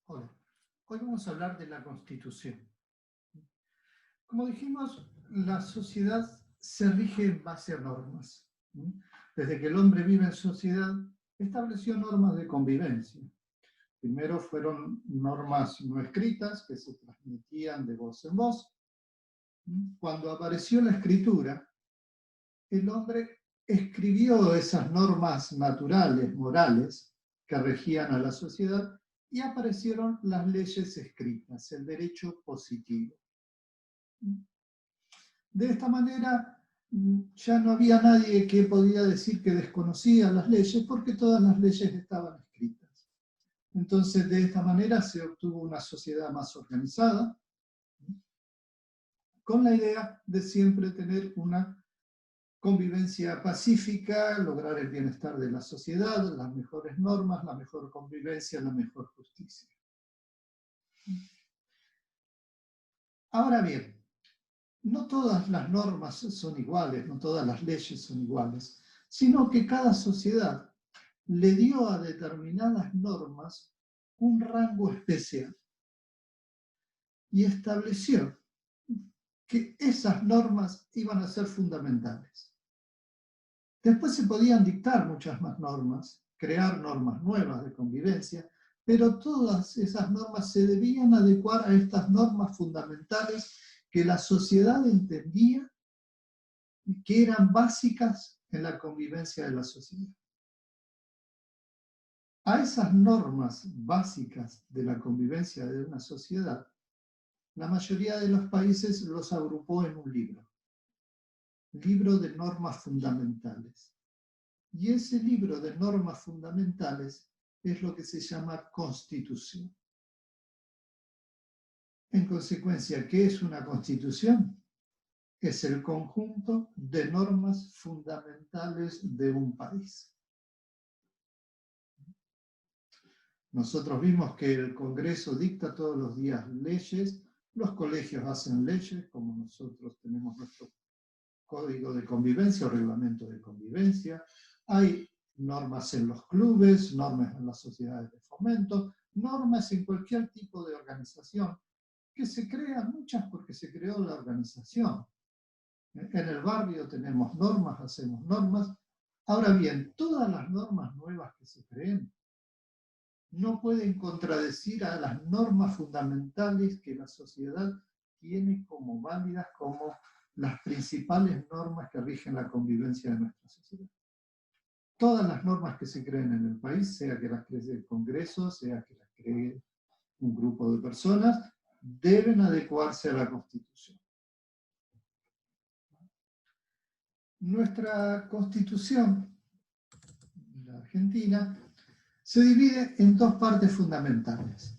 Hola, hoy vamos a hablar de la Constitución. Como dijimos, la sociedad se rige en base a normas. Desde que el hombre vive en sociedad, estableció normas de convivencia. Primero fueron normas no escritas que se transmitían de voz en voz. Cuando apareció la escritura, el hombre escribió esas normas naturales, morales, que regían a la sociedad, y aparecieron las leyes escritas, el derecho positivo. De esta manera, ya no había nadie que podía decir que desconocía las leyes, porque todas las leyes estaban escritas. Entonces, de esta manera se obtuvo una sociedad más organizada, con la idea de siempre tener una convivencia pacífica, lograr el bienestar de la sociedad, las mejores normas, la mejor convivencia, la mejor justicia. Ahora bien, no todas las normas son iguales, no todas las leyes son iguales, sino que cada sociedad le dio a determinadas normas un rango especial y estableció que esas normas iban a ser fundamentales. Después se podían dictar muchas más normas, crear normas nuevas de convivencia, pero todas esas normas se debían adecuar a estas normas fundamentales que la sociedad entendía que eran básicas en la convivencia de la sociedad. A esas normas básicas de la convivencia de una sociedad, la mayoría de los países los agrupó en un libro de normas fundamentales. Y ese libro de normas fundamentales es lo que se llama Constitución. En consecuencia, ¿qué es una Constitución? Es el conjunto de normas fundamentales de un país. Nosotros vimos que el Congreso dicta todos los días leyes, los colegios hacen leyes, como nosotros tenemos nuestro código de convivencia o reglamento de convivencia, hay normas en los clubes, normas en las sociedades de fomento, normas en cualquier tipo de organización, que se crean muchas porque se creó la organización. En el barrio tenemos normas, hacemos normas. Ahora bien, todas las normas nuevas que se creen no pueden contradecir a las normas fundamentales que la sociedad tiene como válidas, como las principales normas que rigen la convivencia de nuestra sociedad. Todas las normas que se creen en el país, sea que las cree el Congreso, sea que las cree un grupo de personas, deben adecuarse a la Constitución. Nuestra Constitución, la Argentina, se divide en dos partes fundamentales.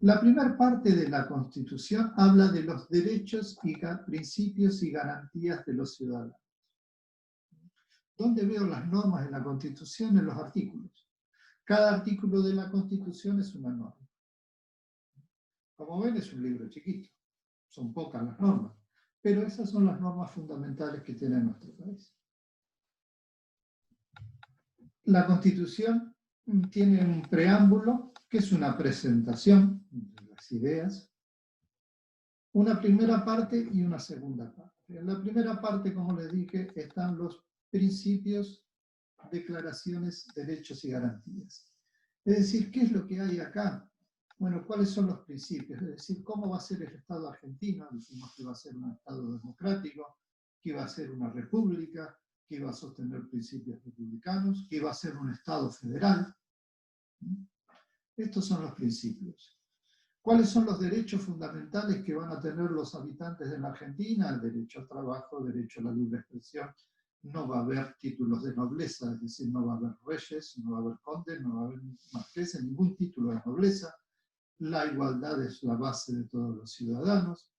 La primera parte de la Constitución habla de los derechos y principios y garantías de los ciudadanos. ¿Dónde veo las normas de la Constitución? En los artículos. Cada artículo de la Constitución es una norma. Como ven, es un libro chiquito. Son pocas las normas. Pero esas son las normas fundamentales que tiene nuestro país. La Constitución tiene un preámbulo, que es una presentación de las ideas, una primera parte y una segunda parte. En la primera parte, como les dije, están los principios, declaraciones, derechos y garantías. Es decir, ¿qué es lo que hay acá? Bueno, ¿cuáles son los principios? Es decir, ¿cómo va a ser el Estado argentino? Dijimos que va a ser un Estado democrático, que va a ser una república, que iba a sostener principios republicanos, que iba a ser un Estado federal. Estos son los principios. ¿Cuáles son los derechos fundamentales que van a tener los habitantes de la Argentina? El derecho al trabajo, el derecho a la libre expresión. No va a haber títulos de nobleza, es decir, no va a haber reyes, no va a haber condes, no va a haber marqueses, ningún título de nobleza. La igualdad es la base de todos los ciudadanos.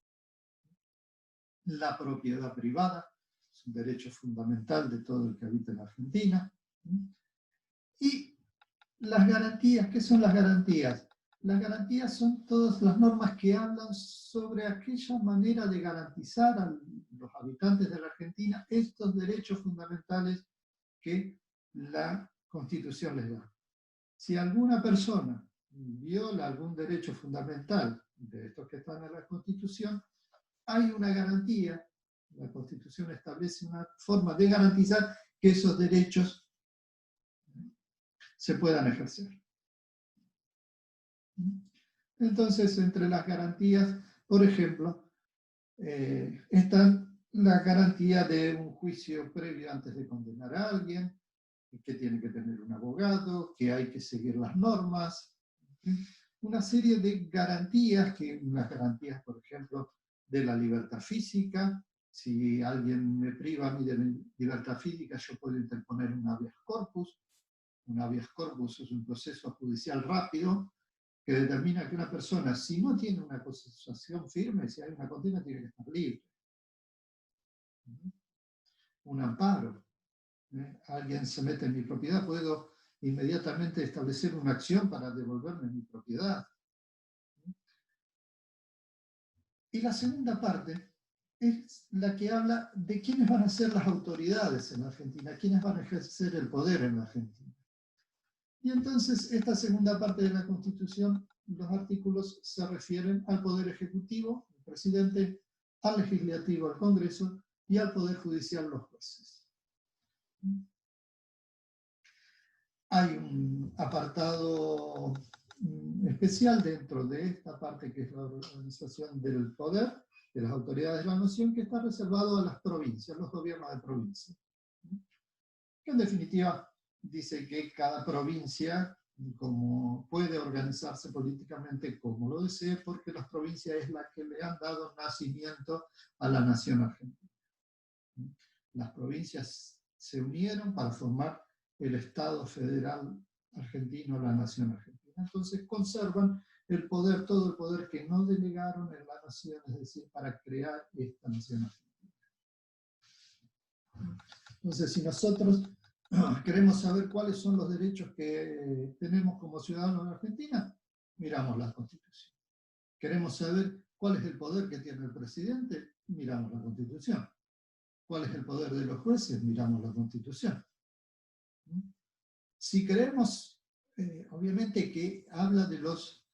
La propiedad privada es un derecho fundamental de todo el que habita en Argentina. Y las garantías, ¿qué son las garantías? Las garantías son todas las normas que hablan sobre aquella manera de garantizar a los habitantes de la Argentina estos derechos fundamentales que la Constitución les da. Si alguna persona viola algún derecho fundamental de estos que están en la Constitución, hay una garantía. La Constitución establece una forma de garantizar que esos derechos se puedan ejercer. Entonces, entre las garantías, por ejemplo, están la garantía de un juicio previo antes de condenar a alguien, que tiene que tener un abogado, que hay que seguir las normas, una serie de garantías, unas garantías, por ejemplo, de la libertad física. Si alguien me priva a mí de mi libertad física, yo puedo interponer un habeas corpus. Un habeas corpus es un proceso judicial rápido que determina que una persona, si no tiene una acusación firme, si hay una condena, tiene que estar libre. Un amparo. Alguien se mete en mi propiedad, puedo inmediatamente establecer una acción para devolverme mi propiedad. Y la segunda parte es la que habla de quiénes van a ser las autoridades en la Argentina, quiénes van a ejercer el poder en la Argentina. Y entonces esta segunda parte de la Constitución, los artículos se refieren al Poder Ejecutivo, el presidente, al Legislativo, al Congreso, y al Poder Judicial, los jueces. Hay un apartado especial dentro de esta parte que es la organización del poder, de las autoridades de la nación, que está reservado a las provincias, los gobiernos de provincia. Que en definitiva dice que cada provincia como puede organizarse políticamente como lo desee, porque las provincias es la que le han dado nacimiento a la nación argentina. Las provincias se unieron para formar el Estado federal argentino, la nación argentina. Entonces conservan el poder, todo el poder que no delegaron en la nación, es decir, para crear esta nación argentina. Entonces, si nosotros queremos saber cuáles son los derechos que tenemos como ciudadanos de Argentina, miramos la Constitución. Queremos saber cuál es el poder que tiene el presidente, miramos la Constitución. ¿Cuál es el poder de los jueces? Miramos la Constitución. Si queremos, obviamente que habla de los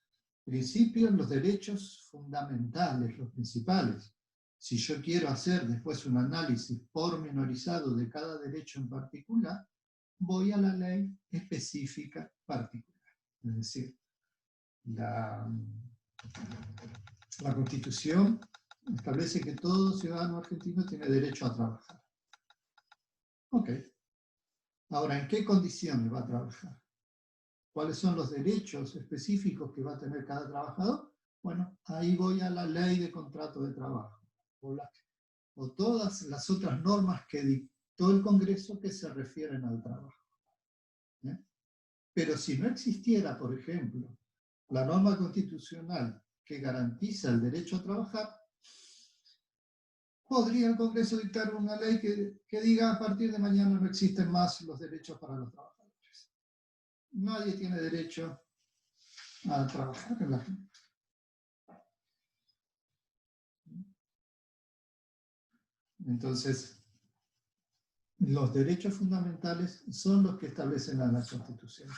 principios, los derechos fundamentales, los principales. Si yo quiero hacer después un análisis pormenorizado de cada derecho en particular, voy a la ley específica particular. Es decir, la Constitución establece que todo ciudadano argentino tiene derecho a trabajar. Ok. Ahora, ¿en qué condiciones va a trabajar? ¿Cuáles son los derechos específicos que va a tener cada trabajador? Bueno, ahí voy a la ley de contrato de trabajo, o todas las otras normas que dictó el Congreso que se refieren al trabajo. Pero si no existiera, por ejemplo, la norma constitucional que garantiza el derecho a trabajar, podría el Congreso dictar una ley que diga a partir de mañana no existen más los derechos para los trabajadores. Nadie tiene derecho a trabajar en la gente. Entonces, los derechos fundamentales son los que establecen la Constitución.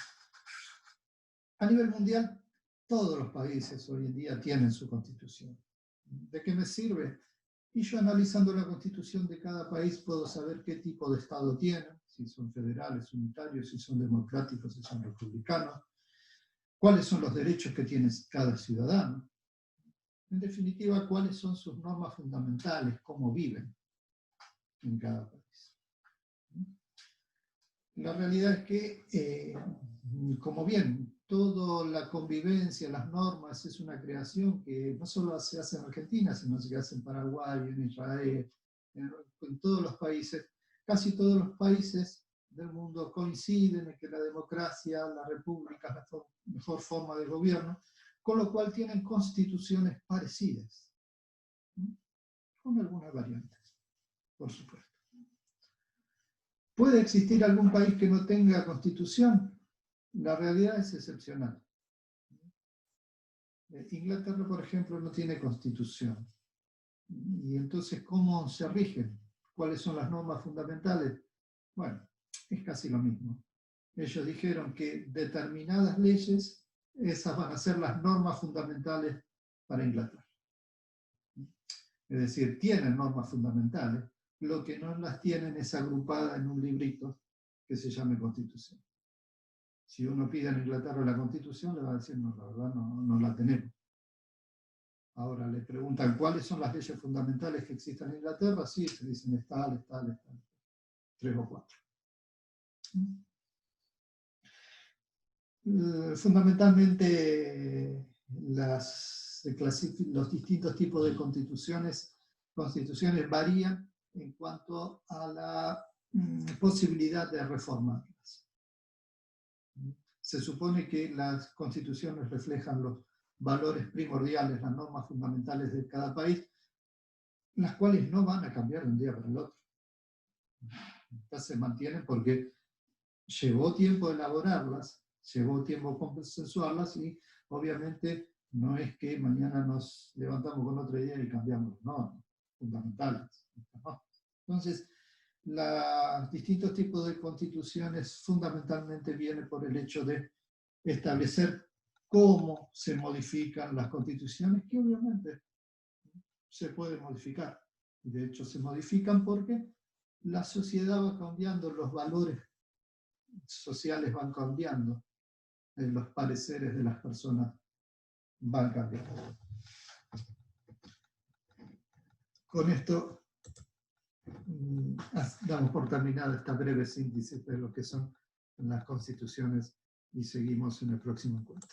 A nivel mundial, todos los países hoy en día tienen su Constitución. ¿De qué me sirve? Y yo analizando la Constitución de cada país puedo saber qué tipo de Estado tienen, si son federales, unitarios, si son democráticos, si son republicanos, cuáles son los derechos que tiene cada ciudadano. En definitiva, cuáles son sus normas fundamentales, cómo viven en cada país. La realidad es que, como bien, toda la convivencia, las normas, es una creación que no solo se hace en Argentina, sino que se hace en Paraguay, en Israel, en todos los países. Casi todos los países del mundo coinciden en que la democracia, la república es la mejor forma de gobierno, con lo cual tienen constituciones parecidas, con algunas variantes, por supuesto. ¿Puede existir algún país que no tenga constitución? La realidad es excepcional. Inglaterra, por ejemplo, no tiene constitución. Y entonces, ¿cómo se rigen? ¿Cuáles son las normas fundamentales? Bueno, es casi lo mismo. Ellos dijeron que determinadas leyes esas van a ser las normas fundamentales para Inglaterra. Es decir, tienen normas fundamentales, lo que no las tienen es agrupada en un librito que se llame Constitución. Si uno pide en Inglaterra la Constitución, le va a decir, no, la verdad no la tenemos. Ahora le preguntan, ¿cuáles son las leyes fundamentales que existen en Inglaterra? Sí, se dicen, tal. 3 o 4. Fundamentalmente, los distintos tipos de constituciones varían en cuanto a la posibilidad de reformarlas. Se supone que las constituciones reflejan los valores primordiales, las normas fundamentales de cada país, las cuales no van a cambiar de un día para el otro. Estas se mantienen porque llevó tiempo elaborarlas, llevó tiempo consensuarlas y obviamente no es que mañana nos levantamos con otra idea y cambiamos, no, fundamentales. ¿No? Entonces, los distintos tipos de constituciones fundamentalmente vienen por el hecho de establecer cómo se modifican las constituciones, que obviamente se pueden modificar. De hecho, se modifican porque la sociedad va cambiando, los valores sociales van cambiando, los pareceres de las personas van cambiando. Con esto damos por terminada esta breve síntesis de lo que son las constituciones y seguimos en el próximo encuentro.